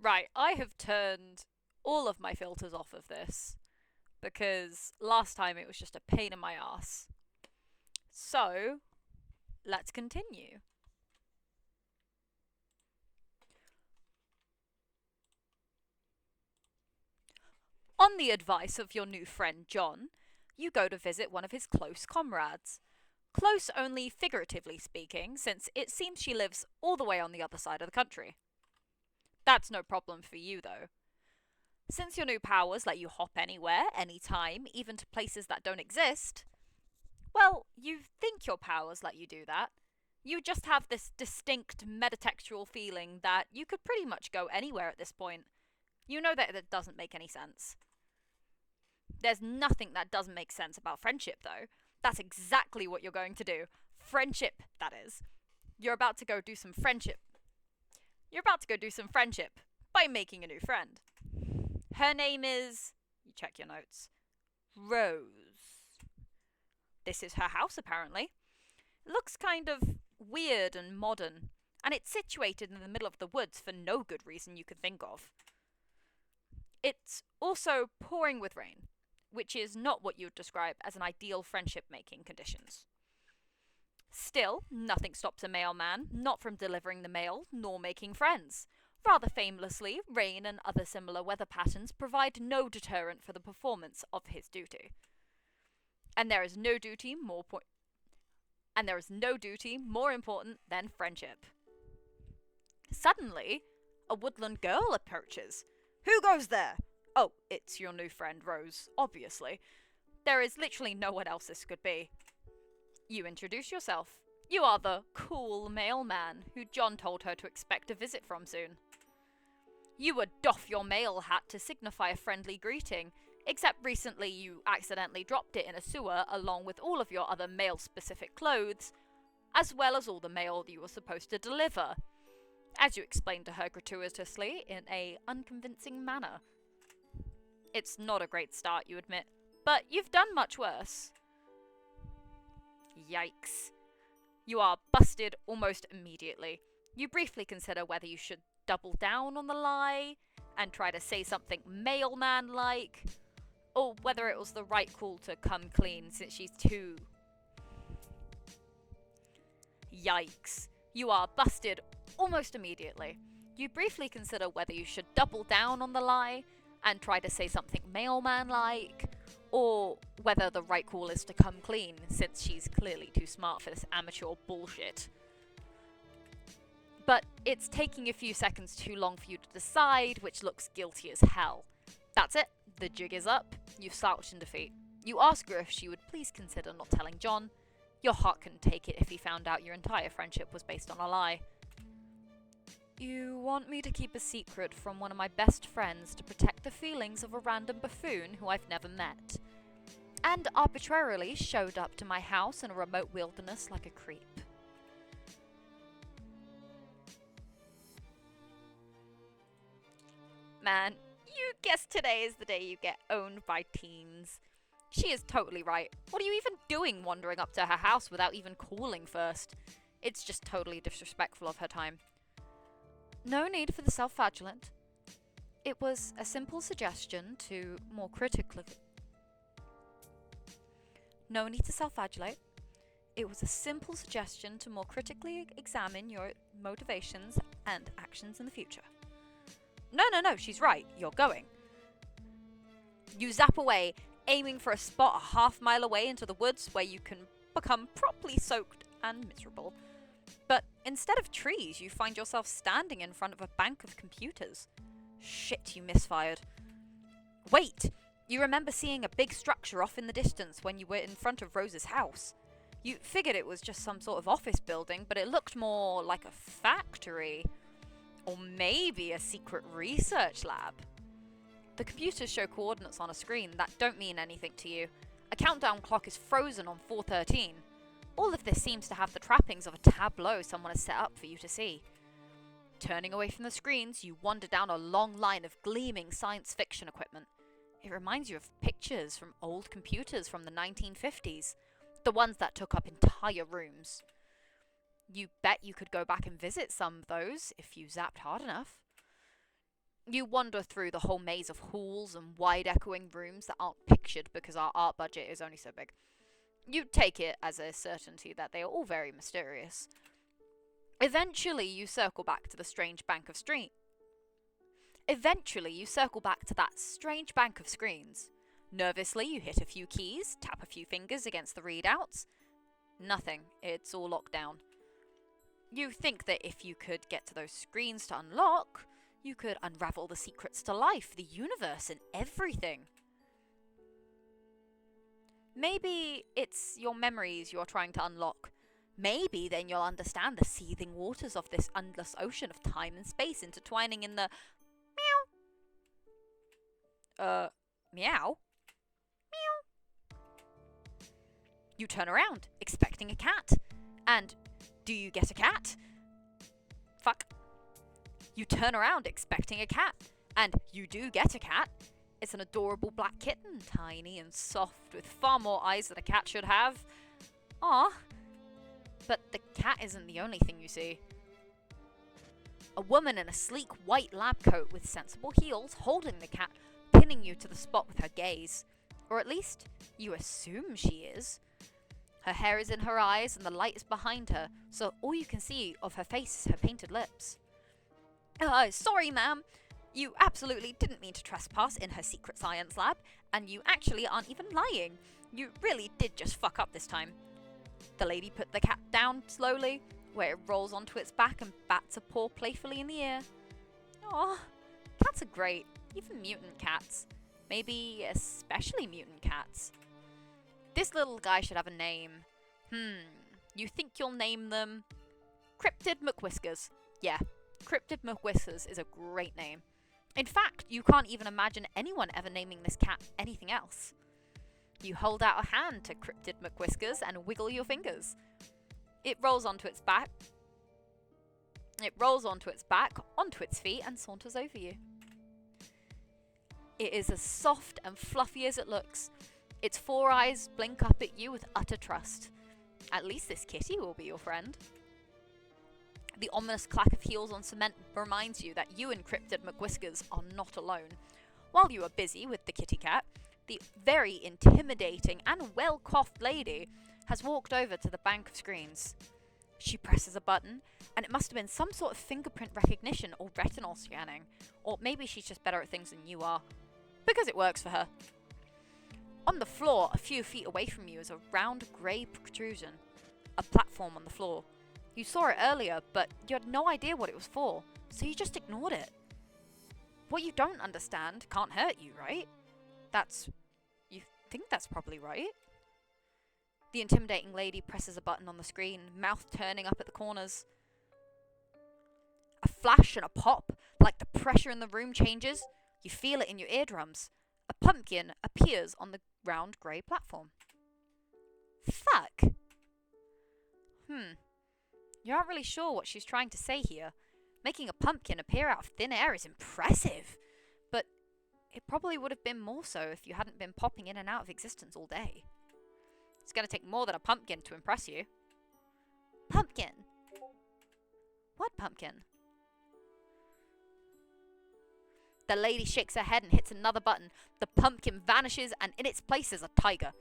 Right, I have turned all of my filters off of this because last time it was just a pain in my ass. So, let's continue. On the advice of your new friend John, you go to visit one of his close comrades. Close only figuratively speaking, since it seems she lives all the way on the other side of the country. That's no problem for you, though. Since your new powers let you hop anywhere, anytime, even to places that don't exist, well, you think your powers let you do that. You just have this distinct metatextual feeling that you could pretty much go anywhere at this point. You know that it doesn't make any sense. There's nothing that doesn't make sense about friendship, though. That's exactly what you're going to do. Friendship, that is. You're about to go do some friendship. You're about to go do some friendship by making a new friend. Her name is. You check your notes. Rose. This is her house, apparently. It looks kind of weird and modern, and it's situated in the middle of the woods for no good reason you could think of. It's also pouring with rain, which is not what you would describe as an ideal friendship making conditions. Still, nothing stops a mailman not from delivering the mail nor making friends. Rather famously, rain and other similar weather patterns provide no deterrent for the performance of his duty. And there is no duty more important than friendship. Suddenly, a woodland girl approaches. Who goes there? Oh, it's your new friend Rose, obviously. There is literally no one else this could be. You introduce yourself. You are the cool mailman who John told her to expect a visit from soon. You would doff your mail hat to signify a friendly greeting, except recently you accidentally dropped it in a sewer along with all of your other mail-specific clothes, as well as all the mail you were supposed to deliver, as you explained to her gratuitously in a unconvincing manner. It's not a great start, you admit, but you've done much worse. Yikes. You are busted almost immediately. You briefly consider whether you should double down on the lie and try to say something mailman-like, or whether it was the right call to come clean since she's too... Yikes. You are busted almost immediately. You briefly consider whether you should double down on the lie and try to say something mailman-like, or whether the right call is to come clean, since she's clearly too smart for this amateur bullshit. But it's taking a few seconds too long for you to decide, which looks guilty as hell. That's it. The jig is up. You've slouched in defeat. You ask her if she would please consider not telling John. Your heart couldn't take it if he found out your entire friendship was based on a lie. You want me to keep a secret from one of my best friends to protect the feelings of a random buffoon who I've never met, and arbitrarily showed up to my house in a remote wilderness like a creep. Man, you guess today is the day you get owned by teens. She is totally right. What are you even doing wandering up to her house without even calling first? It's just totally disrespectful of her time. No need for the self-flagellant. It was a simple suggestion to more critically... No need to self-flagellate. It was a simple suggestion to more critically examine your motivations and actions in the future. No, she's right. You're going. You zap away, aiming for a spot a half-mile away into the woods where you can become properly soaked and miserable. But instead of trees, you find yourself standing in front of a bank of computers. Shit, you misfired. Wait! You remember seeing a big structure off in the distance when you were in front of Rose's house. You figured it was just some sort of office building, but it looked more like a factory. Or maybe a secret research lab. The computers show coordinates on a screen that don't mean anything to you. A countdown clock is frozen on 4:13. All of this seems to have the trappings of a tableau someone has set up for you to see. Turning away from the screens, you wander down a long line of gleaming science fiction equipment. It reminds you of pictures from old computers from the 1950s, the ones that took up entire rooms. You bet you could go back and visit some of those if you zapped hard enough. You wander through the whole maze of halls and wide echoing rooms that aren't pictured because our art budget is only so big. You take it as a certainty that they are all very mysterious. Eventually, you circle back to the strange bank of street. Eventually, you circle back to that strange bank of screens. Nervously, you hit a few keys, tap a few fingers against the readouts. Nothing. It's all locked down. You think that if you could get to those screens to unlock, you could unravel the secrets to life, the universe, and everything. Maybe it's your memories you're trying to unlock. Maybe then you'll understand the seething waters of this endless ocean of time and space intertwining in the meow. Meow? Meow. You turn around, expecting a cat. And do you get a cat? Fuck. You turn around, expecting a cat. And you do get a cat. It's an adorable black kitten, tiny and soft, with far more eyes than a cat should have. Ah. But the cat isn't the only thing you see. A woman in a sleek white lab coat with sensible heels holding the cat, pinning you to the spot with her gaze. Or at least, you assume she is. Her hair is in her eyes and the light is behind her, so all you can see of her face is her painted lips. Sorry, ma'am. You absolutely didn't mean to trespass in her secret science lab, and you actually aren't even lying. You really did just fuck up this time. The lady put the cat down slowly, where it rolls onto its back and bats a paw playfully in the air. Aw, cats are great, even mutant cats. Maybe especially mutant cats. This little guy should have a name. You think you'll name them? Cryptid McWhiskers. Yeah, Cryptid McWhiskers is a great name. In fact, you can't even imagine anyone ever naming this cat anything else. You hold out a hand to Cryptid McWhiskers and wiggle your fingers. It rolls onto its back. Onto its feet, and saunters over you. It is as soft and fluffy as it looks. Its 4 eyes blink up at you with utter trust. At least this kitty will be your friend. The ominous clack of heels on cement reminds you that you and Cryptid McWhiskers are not alone. While you are busy with the kitty cat, the very intimidating and well-coiffed lady has walked over to the bank of screens. She presses a button, and it must have been some sort of fingerprint recognition or retinal scanning. Or maybe she's just better at things than you are. Because it works for her. On the floor, a few feet away from you, is a round grey protrusion. A platform on the floor. You saw it earlier, but you had no idea what it was for, so you just ignored it. What you don't understand can't hurt you, right? You think that's probably right? The intimidating lady presses a button on the screen, mouth turning up at the corners. A flash and a pop, like the pressure in the room changes. You feel it in your eardrums. A pumpkin appears on the round grey platform. Fuck. You're not really sure what she's trying to say here. Making a pumpkin appear out of thin air is impressive. But it probably would have been more so if you hadn't been popping in and out of existence all day. It's going to take more than a pumpkin to impress you. Pumpkin? What pumpkin? The lady shakes her head and hits another button. The pumpkin vanishes, and in its place is a tiger.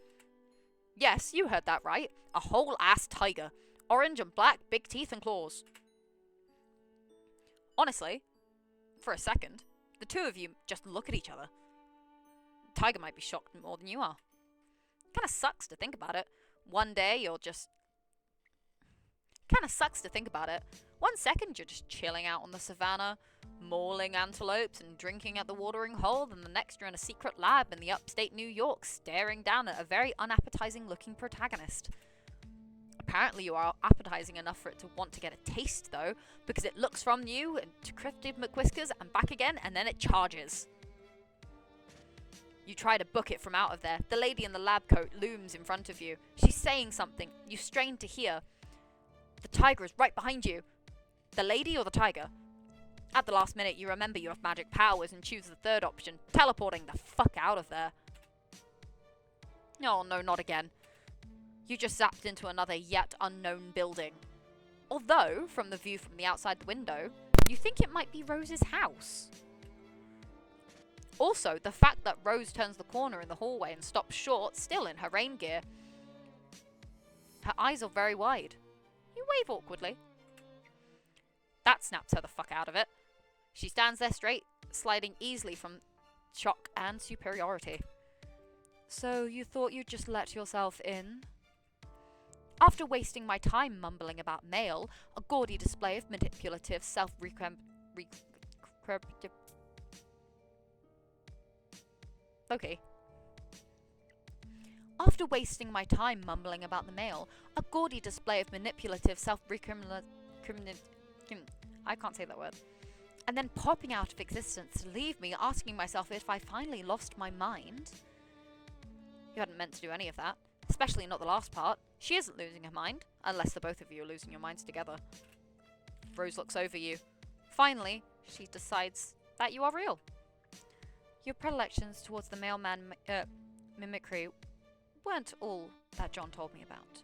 Yes, you heard that right. A whole ass tiger. Orange and black, big teeth and claws. Honestly, for a second, the two of you just look at each other. The tiger might be shocked more than you are. Kinda sucks to think about it. One second you're just chilling out on the savannah, mauling antelopes and drinking at the watering hole, and the next you're in a secret lab in the upstate New York, staring down at a very unappetizing looking protagonist. Apparently you are appetizing enough for it to want to get a taste, though, because it looks from you to Cryptid McWhiskers and back again, and then it charges. You try to book it from out of there. The lady in the lab coat looms in front of you. She's saying something. You strain to hear. The tiger is right behind you. The lady or the tiger? At the last minute, you remember you have magic powers and choose the third option, teleporting the fuck out of there. Oh no, not again. You just zapped into another yet unknown building. Although, from the view from the outside the window, you think it might be Rose's house. Also, the fact that Rose turns the corner in the hallway and stops short, still in her rain gear. Her eyes are very wide. You wave awkwardly. That snaps her the fuck out of it. She stands there straight, sliding easily from shock and superiority. So you thought you'd just let yourself in? After wasting my time mumbling about mail, a gaudy display of manipulative After wasting my time mumbling about the mail, a gaudy display of manipulative I can't say that word. And then popping out of existence to leave me, asking myself if I finally lost my mind. You hadn't meant to do any of that, especially not the last part. She isn't losing her mind, unless the both of you are losing your minds together. Rose looks over you. Finally, she decides that you are real. Your predilections towards the mailman mimicry weren't all that John told me about.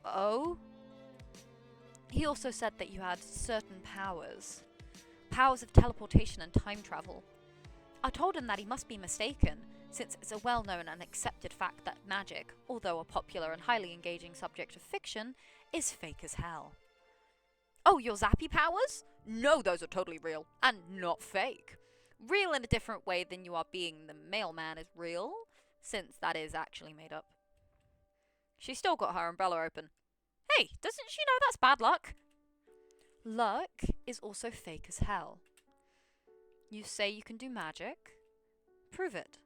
Oh? He also said that you had certain powers. Powers of teleportation and time travel. I told him that he must be mistaken, since it's a well-known and accepted fact that magic, although a popular and highly engaging subject of fiction, is fake as hell. Oh, your zappy powers? No, those are totally real, and not fake. Real in a different way than you are being the mailman is real, since that is actually made up. She's still got her umbrella open. Hey, doesn't she know that's bad luck? Luck is also fake as hell. You say you can do magic? Prove it.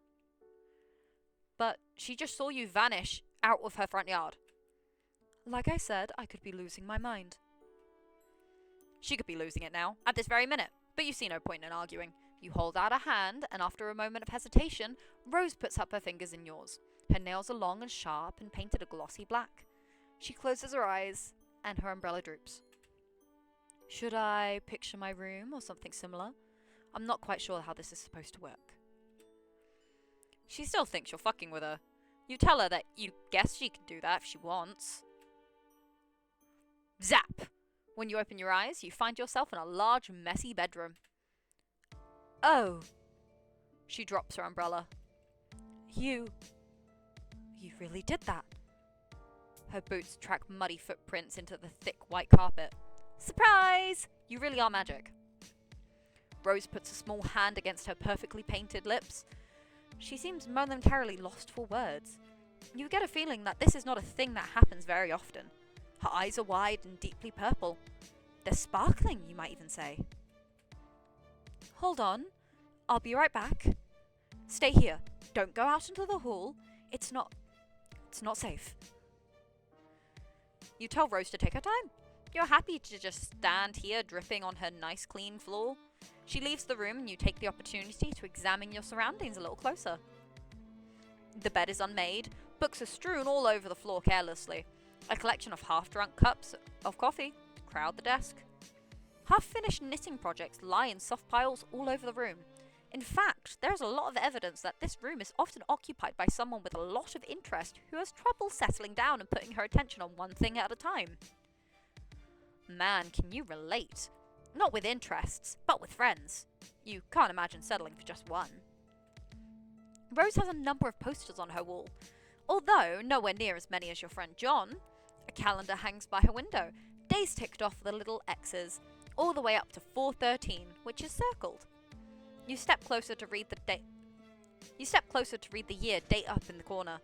But she just saw you vanish out of her front yard. Like I said, I could be losing my mind. She could be losing it now, at this very minute, but you see no point in arguing. You hold out a hand, and after a moment of hesitation, Rose puts up her fingers in yours. Her nails are long and sharp and painted a glossy black. She closes her eyes, and her umbrella droops. Should I picture my room or something similar? I'm not quite sure how this is supposed to work. She still thinks you're fucking with her. You tell her that you guess she can do that if she wants. Zap! When you open your eyes, you find yourself in a large, messy bedroom. Oh. She drops her umbrella. You really did that. Her boots track muddy footprints into the thick white carpet. Surprise! You really are magic. Rose puts a small hand against her perfectly painted lips. She seems momentarily lost for words. You get a feeling that this is not a thing that happens very often. Her eyes are wide and deeply purple. They're sparkling, you might even say. Hold on. I'll be right back. Stay here. Don't go out into the hall. It's not safe. You tell Rose to take her time. You're happy to just stand here dripping on her nice clean floor. She leaves the room and you take the opportunity to examine your surroundings a little closer. The bed is unmade. Books are strewn all over the floor carelessly. A collection of half-drunk cups of coffee crowd the desk. Half-finished knitting projects lie in soft piles all over the room. In fact, there is a lot of evidence that this room is often occupied by someone with a lot of interest who has trouble settling down and putting her attention on one thing at a time. Man, can you relate? Not with interests, but with friends. You can't imagine settling for just one. Rose has a number of posters on her wall, although nowhere near as many as your friend John. A calendar hangs by her window, days ticked off with little X's, all the way up to 4/13, which is circled. You step closer to read the date. You step closer to read the year date up in the corner.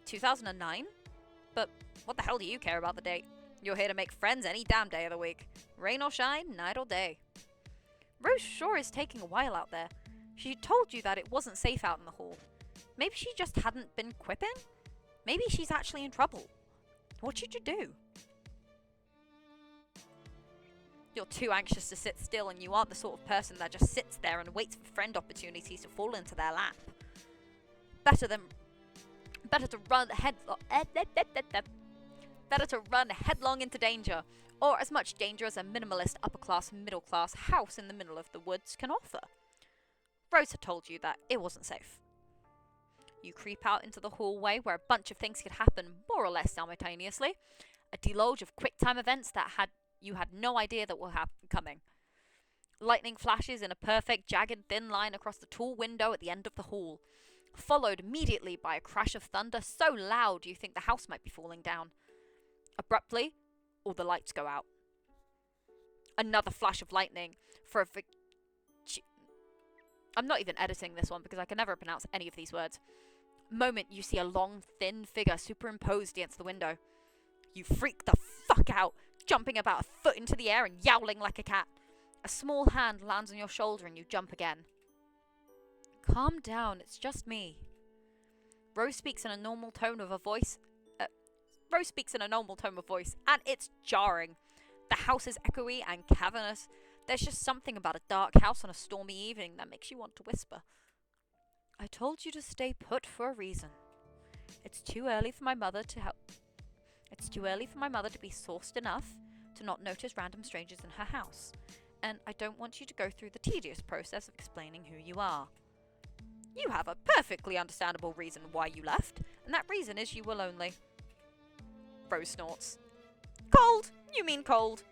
2009? But what the hell do you care about the date? You're here to make friends any damn day of the week. Rain or shine, night or day. Rose sure is taking a while out there. She told you that it wasn't safe out in the hall. Maybe she just hadn't been quipping? Maybe she's actually in trouble. What should you do? You're too anxious to sit still, and you aren't the sort of person that just sits there and waits for friend opportunities to fall into their lap. Better to run headlong into danger, or as much danger as a minimalist upper-class, middle-class house in the middle of the woods can offer. Rose had told you that it wasn't safe. You creep out into the hallway where a bunch of things could happen more or less simultaneously. A deluge of quick-time events that you had no idea that were coming. Lightning flashes in a perfect, jagged, thin line across the tall window at the end of the hall, followed immediately by a crash of thunder so loud you think the house might be falling down. Abruptly, all the lights go out. Another flash of lightning for a I'm not even editing this one because I can never pronounce any of these words. Moment you see a long, thin figure superimposed against the window. You freak the fuck out, jumping about a foot into the air and yowling like a cat. A small hand lands on your shoulder and you jump again. Calm down, it's just me. Rose speaks in a normal tone of voice, and it's jarring. The house is echoey and cavernous. There's just something about a dark house on a stormy evening that makes you want to whisper. I told you to stay put for a reason. It's too early for my mother to be sourced enough to not notice random strangers in her house. And I don't want you to go through the tedious process of explaining who you are. You have a perfectly understandable reason why you left, and that reason is you were lonely. Rose snorts. Cold! You mean cold.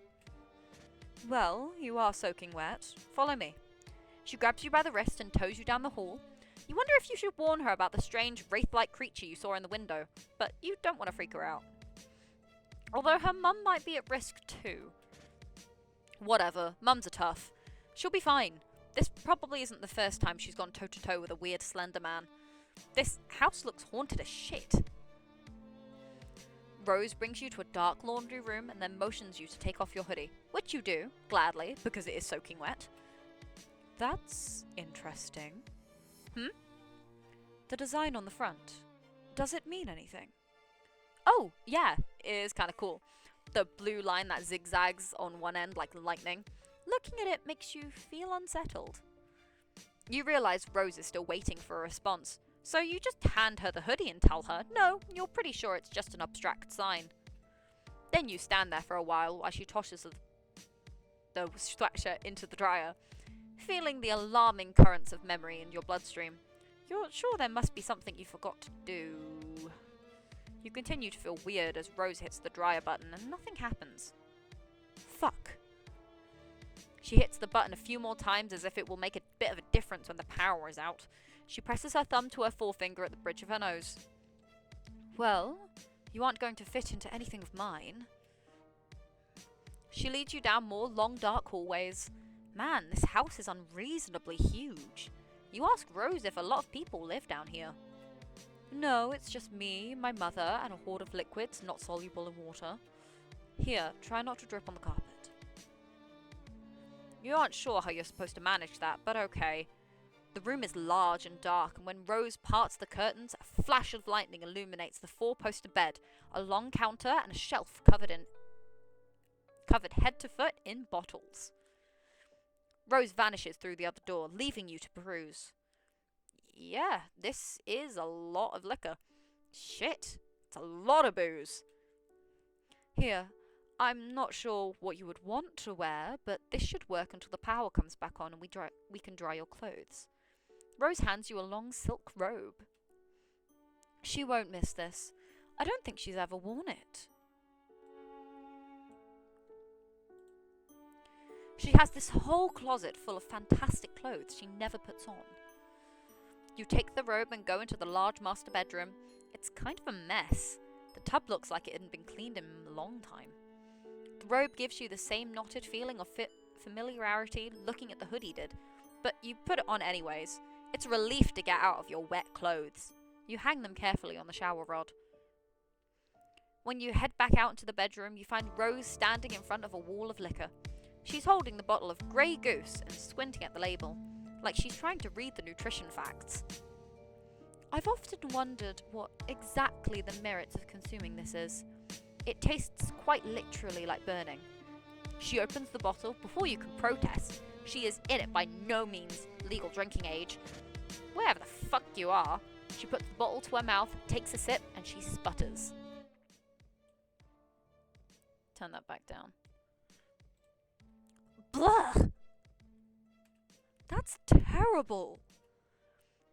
Well, you are soaking wet. Follow me. She grabs you by the wrist and tows you down the hall. You wonder if you should warn her about the strange wraith-like creature you saw in the window, but you don't want to freak her out. Although her mum might be at risk too. Whatever, mums are tough. She'll be fine. This probably isn't the first time she's gone toe-to-toe with a weird slender man. This house looks haunted as shit. Rose brings you to a dark laundry room and then motions you to take off your hoodie, which you do, gladly, because it is soaking wet. That's interesting. The design on the front. Does it mean anything? Oh, yeah, it is kind of cool. The blue line that zigzags on one end like lightning. Looking at it makes you feel unsettled. You realise Rose is still waiting for a response, so you just hand her the hoodie and tell her, no, you're pretty sure it's just an abstract sign. Then you stand there for a while she tosses the sweatshirt into the dryer, feeling the alarming currents of memory in your bloodstream. You're sure there must be something you forgot to do. You continue to feel weird as Rose hits the dryer button and nothing happens. Fuck. She hits the button a few more times as if it will make a bit of a difference when the power is out. She presses her thumb to her forefinger at the bridge of her nose. Well, you aren't going to fit into anything of mine. She leads you down more long, dark hallways. Man, this house is unreasonably huge. You ask Rose if a lot of people live down here. No, it's just me, my mother, and a hoard of liquids not soluble in water. Here, try not to drip on the carpet. You aren't sure how you're supposed to manage that, but okay. The room is large and dark, and when Rose parts the curtains, a flash of lightning illuminates the four-poster bed, a long counter, and a shelf covered head to foot in bottles. Rose vanishes through the other door, leaving you to peruse. Yeah, this is a lot of liquor. Shit, it's a lot of booze. Here, I'm not sure what you would want to wear, but this should work until the power comes back on and we can dry your clothes. Rose hands you a long silk robe. She won't miss this. I don't think she's ever worn it. She has this whole closet full of fantastic clothes she never puts on. You take the robe and go into the large master bedroom. It's kind of a mess. The tub looks like it hadn't been cleaned in a long time. The robe gives you the same knotted feeling of familiarity looking at the hoodie did, but you put it on anyways. It's a relief to get out of your wet clothes. You hang them carefully on the shower rod. When you head back out into the bedroom, you find Rose standing in front of a wall of liquor. She's holding the bottle of Grey Goose and squinting at the label, like she's trying to read the nutrition facts. I've often wondered what exactly the merits of consuming this is. It tastes quite literally like burning. She opens the bottle before you can protest. She is in it by no means legal drinking age. Wherever the fuck you are. She puts the bottle to her mouth, takes a sip, and she sputters. Turn that back down. Blah! That's terrible.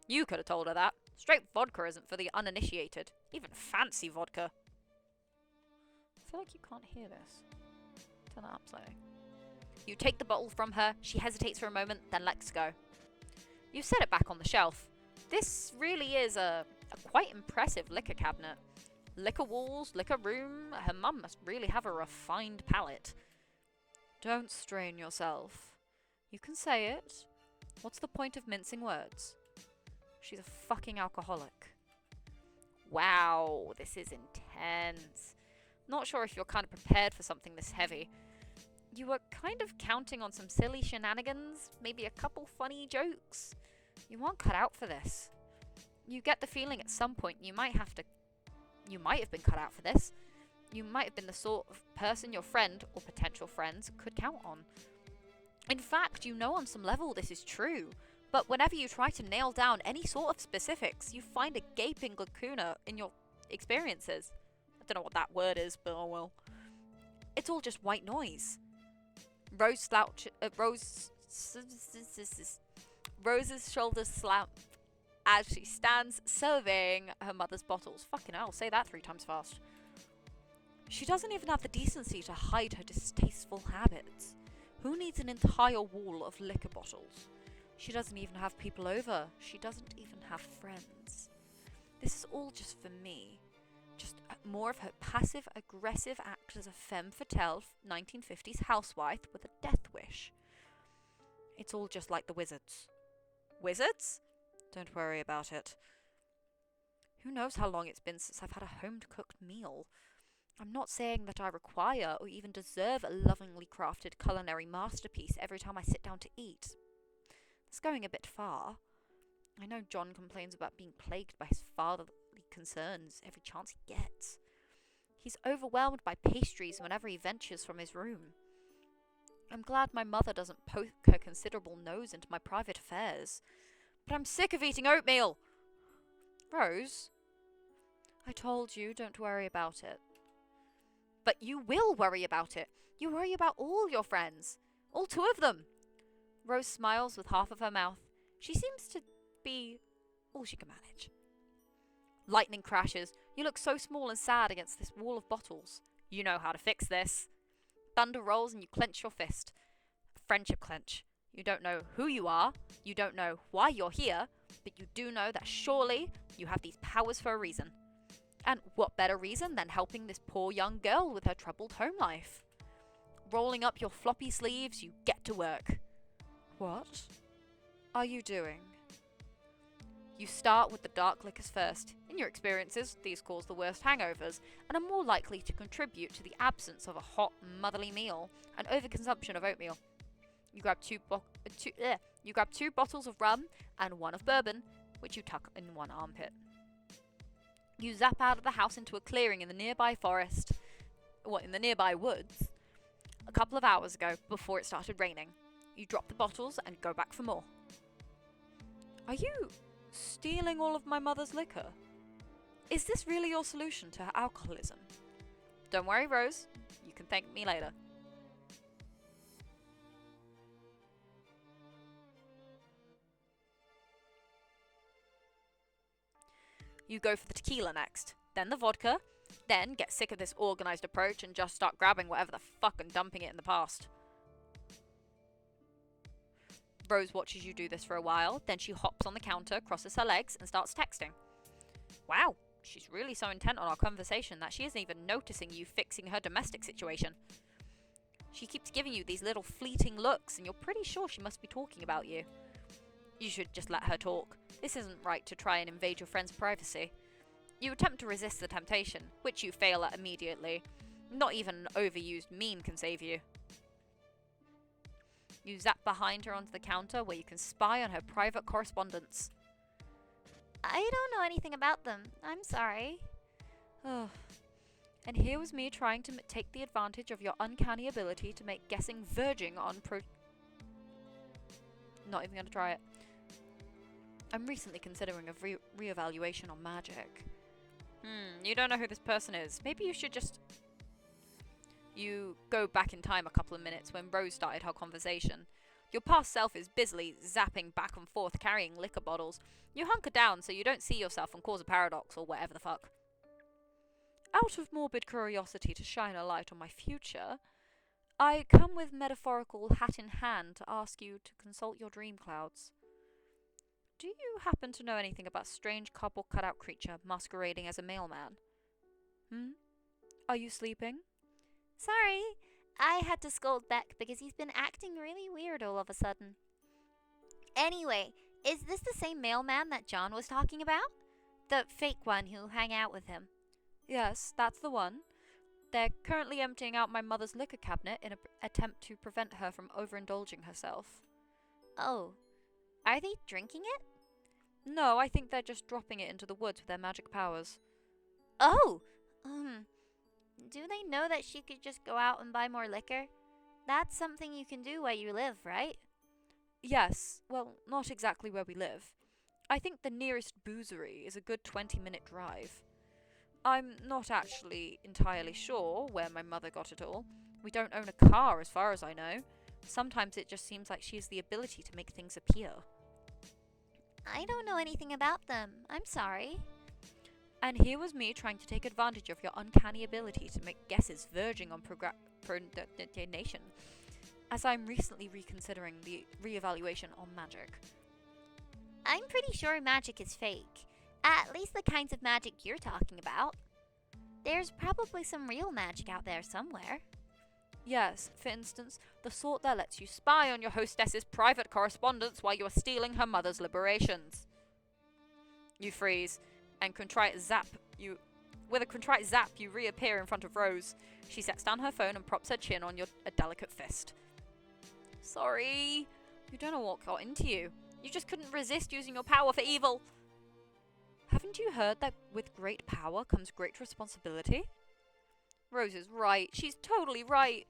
You could have told her that. Straight vodka isn't for the uninitiated. Even fancy vodka. I feel like you can't hear this. Turn that up slightly. You take the bottle from her, she hesitates for a moment, then lets go. You set it back on the shelf. This really is a quite impressive liquor cabinet. Liquor walls, liquor room. Her mum must really have a refined palate. Don't strain yourself. You can say it. What's the point of mincing words? She's a fucking alcoholic. Wow, this is intense. Not sure if you're kind of prepared for something this heavy. You were kind of counting on some silly shenanigans, maybe a couple funny jokes. You aren't cut out for this. You get the feeling at some point you might have been cut out for this. You might have been the sort of person your friend, or potential friends, could count on. In fact, you know on some level this is true, but whenever you try to nail down any sort of specifics, you find a gaping lacuna in your experiences. I don't know what that word is, but oh well. It's all just white noise. Rose's shoulders slump as she stands surveying her mother's bottles. Fucking hell, say that 3 times fast. She doesn't even have the decency to hide her distasteful habits. Who needs an entire wall of liquor bottles? She doesn't even have people over. She doesn't even have friends. This is all just for me. Just more of her passive-aggressive act as a femme fatale 1950s housewife with a death wish. It's all just like the wizards. Wizards? Don't worry about it. Who knows how long it's been since I've had a home-cooked meal. I'm not saying that I require or even deserve a lovingly crafted culinary masterpiece every time I sit down to eat. It's going a bit far. I know John complains about being plagued by his fatherly concerns every chance he gets. He's overwhelmed by pastries whenever he ventures from his room. I'm glad my mother doesn't poke her considerable nose into my private affairs. But I'm sick of eating oatmeal! Rose? I told you, don't worry about it. But you will worry about it. You worry about all your friends. All 2 of them. Rose smiles with half of her mouth. She seems to be all she can manage. Lightning crashes. You look so small and sad against this wall of bottles. You know how to fix this. Thunder rolls and you clench your fist. A friendship clench. You don't know who you are. You don't know why you're here. But you do know that surely you have these powers for a reason. And what better reason than helping this poor young girl with her troubled home life? Rolling up your floppy sleeves, you get to work. What are you doing? You start with the dark liquors first. In your experiences, these cause the worst hangovers and are more likely to contribute to the absence of a hot, motherly meal and overconsumption of oatmeal. You grab two bottles of rum and 1 of bourbon, which you tuck in one armpit. You zap out of the house into a clearing in the nearby woods, a couple of hours ago before it started raining. You drop the bottles and go back for more. Are you stealing all of my mother's liquor? Is this really your solution to her alcoholism? Don't worry, Rose. You can thank me later. You go for the tequila next, then the vodka, then get sick of this organised approach and just start grabbing whatever the fuck and dumping it in the past. Rose watches you do this for a while, then she hops on the counter, crosses her legs, and starts texting. Wow, she's really so intent on our conversation that she isn't even noticing you fixing her domestic situation. She keeps giving you these little fleeting looks, and you're pretty sure she must be talking about you. You should just let her talk. This isn't right to try and invade your friend's privacy. You attempt to resist the temptation, which you fail at immediately. Not even an overused meme can save you. You zap behind her onto the counter where you can spy on her private correspondence. I don't know anything about them. I'm sorry. Oh. And here was me trying to take the advantage of your uncanny ability to make guessing verging on Not even going to try it. I'm recently considering a re-evaluation on magic. You don't know who this person is. Maybe you should just... You go back in time a couple of minutes when Rose started her conversation. Your past self is busily zapping back and forth carrying liquor bottles. You hunker down so you don't see yourself and cause a paradox or whatever the fuck. Out of morbid curiosity to shine a light on my future, I come with metaphorical hat in hand to ask you to consult your dream clouds. Do you happen to know anything about a strange cardboard cutout creature masquerading as a mailman? Are you sleeping? Sorry, I had to scold Beck because he's been acting really weird all of a sudden. Anyway, is this the same mailman that John was talking about? The fake one who hung out with him? Yes, that's the one. They're currently emptying out my mother's liquor cabinet in an attempt to prevent her from overindulging herself. Oh, are they drinking it? No, I think they're just dropping it into the woods with their magic powers. Oh, do they know that she could just go out and buy more liquor? That's something you can do where you live, right? Yes, well, not exactly where we live. I think the nearest boozery is a good 20-minute drive. I'm not actually entirely sure where my mother got it all. We don't own a car as far as I know. Sometimes it just seems like she has the ability to make things appear. I don't know anything about them. I'm sorry. And here was me trying to take advantage of your uncanny ability to make guesses verging on procrastination, as I'm recently reconsidering the re-evaluation on magic. I'm pretty sure magic is fake. At least the kinds of magic you're talking about. There's probably some real magic out there somewhere. Yes, for instance, the sort that lets you spy on your hostess's private correspondence while you are stealing her mother's liberations. You freeze, and with a contrite zap, you reappear in front of Rose. She sets down her phone and props her chin on a delicate fist. Sorry, you don't know what got into you. You just couldn't resist using your power for evil. Haven't you heard that with great power comes great responsibility? Rose is right. She's totally right.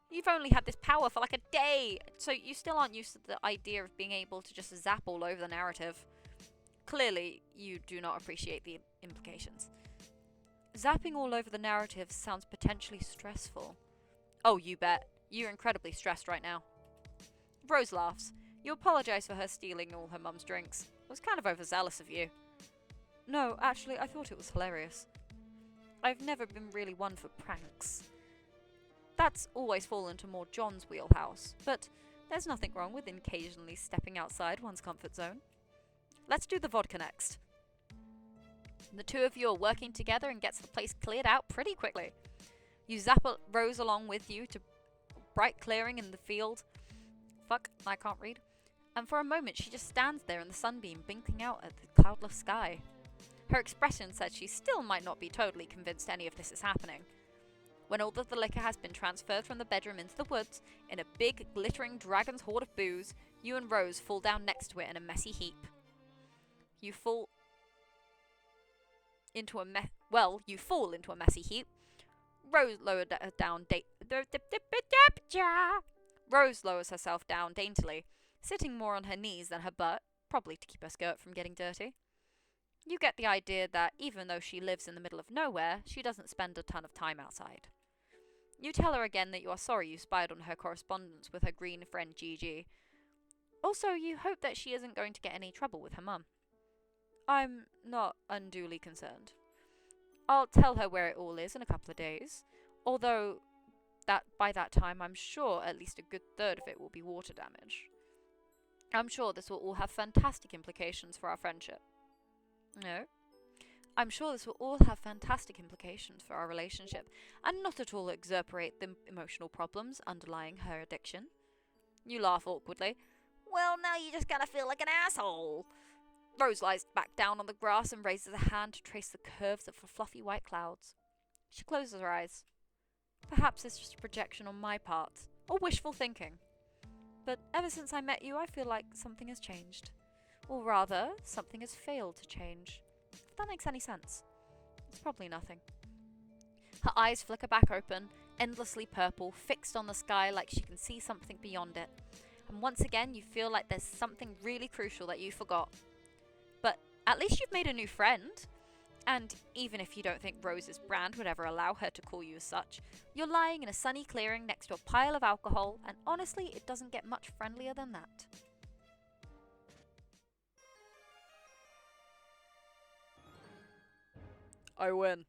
You've only had this power for like a day, so you still aren't used to the idea of being able to just zap all over the narrative. Clearly, you do not appreciate the implications. Zapping all over the narrative sounds potentially stressful. Oh, you bet. You're incredibly stressed right now. Rose laughs. You apologize for her stealing all her mum's drinks. It was kind of overzealous of you. No, actually, I thought it was hilarious. I've never been really one for pranks. That's always fallen to more John's wheelhouse, but there's nothing wrong with occasionally stepping outside one's comfort zone. Let's do the vodka next. The two of you are working together and gets the place cleared out pretty quickly. You zap Rose along with you to bright clearing in the field. Fuck, I can't read. And for a moment she just stands there in the sunbeam blinking out at the cloudless sky. Her expression says she still might not be totally convinced any of this is happening. When all of the liquor has been transferred from the bedroom into the woods, in a big, glittering dragon's hoard of booze, you and Rose fall down next to it in a messy heap. You fall into a messy heap. Rose Rose lowers herself down daintily, sitting more on her knees than her butt, probably to keep her skirt from getting dirty. You get the idea that even though she lives in the middle of nowhere, she doesn't spend a ton of time outside. You tell her again that you are sorry you spied on her correspondence with her green friend Gigi. Also, you hope that she isn't going to get any trouble with her mum. I'm not unduly concerned. I'll tell her where it all is in a couple of days, although that by that time I'm sure at least a good third of it will be water damage. I'm sure this will all have fantastic implications for our friendship. No. I'm sure this will all have fantastic implications for our relationship, and not at all exasperate the emotional problems underlying her addiction. You laugh awkwardly. Well, now you just gotta feel like an asshole. Rose lies back down on the grass and raises a hand to trace the curves of the fluffy white clouds. She closes her eyes. Perhaps it's just a projection on my part, or wishful thinking. But ever since I met you, I feel like something has changed. Or rather, something has failed to change. If that makes any sense. It's probably nothing. Her eyes flicker back open, endlessly purple, fixed on the sky like she can see something beyond it. And once again, you feel like there's something really crucial that you forgot. But at least you've made a new friend. And even if you don't think Rose's brand would ever allow her to call you as such, you're lying in a sunny clearing next to a pile of alcohol, and honestly, it doesn't get much friendlier than that. I win.